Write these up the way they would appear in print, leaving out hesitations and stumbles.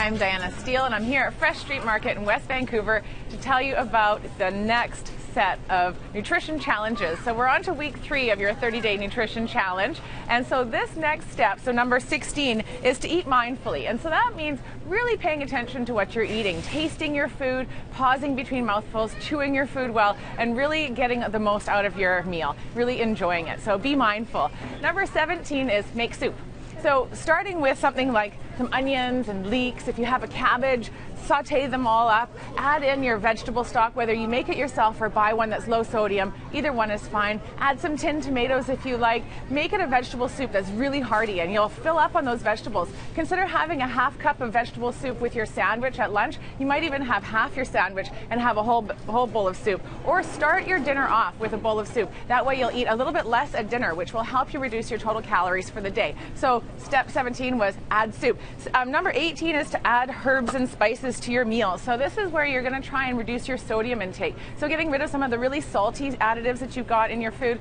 I'm Diana Steele, and I'm here at Fresh Street Market in West Vancouver to tell you about the next set of nutrition challenges. So we're on to week 3 of your 30-day nutrition challenge. And so this next step, so number 16, is to eat mindfully. And so that means really paying attention to what you're eating, tasting your food, pausing between mouthfuls, chewing your food well, and really getting the most out of your meal, really enjoying it. So be mindful. Number 17 is make soup. So starting with something like some onions and leeks, if you have a cabbage, saute them all up, add in your vegetable stock, whether you make it yourself or buy one that's low sodium, either one is fine. Add some tinned tomatoes if you like. Make it a vegetable soup that's really hearty and you'll fill up on those vegetables. Consider having a half cup of vegetable soup with your sandwich at lunch. You might even have half your sandwich and have a whole bowl of soup. Or start your dinner off with a bowl of soup. That way you'll eat a little bit less at dinner, which will help you reduce your total calories for the day. So step 17 was add soup. Number 18 is to add herbs and spices to your meal. So this is where you're going to try and reduce your sodium intake. So getting rid of some of the really salty additives that you've got in your food,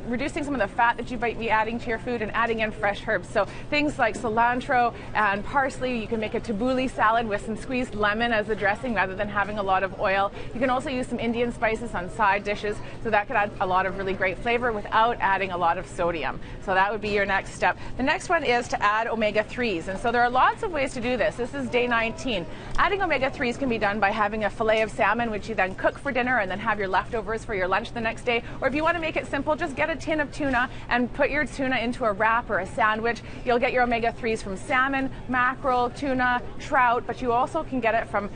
reducing some of the fat that you might be adding to your food, and adding in fresh herbs. So things like cilantro and parsley. You can make a tabbouleh salad with some squeezed lemon as the dressing rather than having a lot of oil. You can also use some Indian spices on side dishes, so that could add a lot of really great flavor without adding a lot of sodium. So that would be your next step. The next one is to add omega-3s, and so there are lots of ways to do this. This is day 19. Adding omega-3s can be done by having a fillet of salmon, which you then cook for dinner and then have your leftovers for your lunch the next day. Or if you want to make it simple, just get a tin of tuna and put your tuna into a wrap or a sandwich. You'll get your omega-3s from salmon, mackerel, tuna, trout, but you also can get it from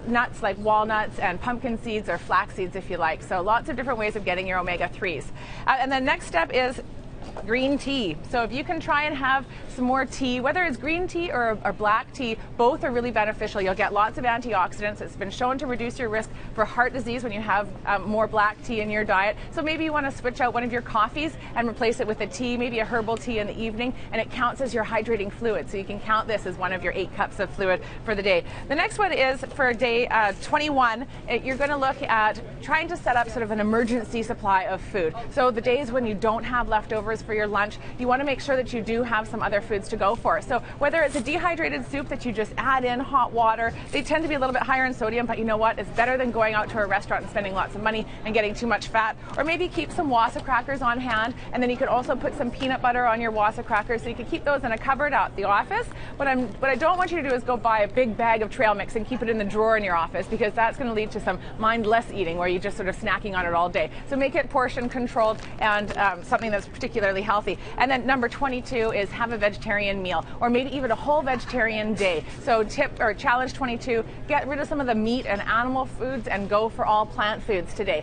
nuts like walnuts and pumpkin seeds or flax seeds if you like. So lots of different ways of getting your omega-3s. And the next step is green tea. So if you can try and have some more tea, whether it's green tea or black tea, both are really beneficial. You'll get lots of antioxidants. It's been shown to reduce your risk for heart disease when you have more black tea in your diet. So maybe you want to switch out one of your coffees and replace it with a tea, maybe a herbal tea in the evening, and it counts as your hydrating fluid. So you can count this as one of your 8 cups of fluid for the day. The next one is for day 21. You're going to look at trying to set up sort of an emergency supply of food. So the days when you don't have leftovers for your lunch, you want to make sure that you do have some other foods to go for. So whether it's a dehydrated soup that you just add in hot water, they tend to be a little bit higher in sodium, but you know what? It's better than going out to a restaurant and spending lots of money and getting too much fat. Or maybe keep some Wassa crackers on hand, and then you could also put some peanut butter on your Wassa crackers, so you can keep those in a cupboard at the office. What I don't want you to do is go buy a big bag of trail mix and keep it in the drawer in your office, because that's going to lead to some mindless eating where you're just sort of snacking on it all day. So make it portion controlled and something that's particularly healthy. And then number 22 is have a vegetarian meal, or maybe even a whole vegetarian day. So challenge 22, get rid of some of the meat and animal foods and go for all plant foods today.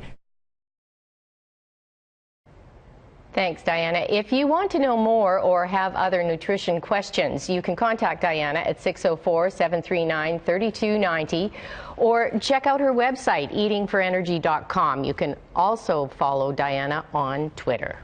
Thanks, Diana. If you want to know more or have other nutrition questions, you can contact Diana at 604-739-3290 or check out her website, eatingforenergy.com. You can also follow Diana on Twitter.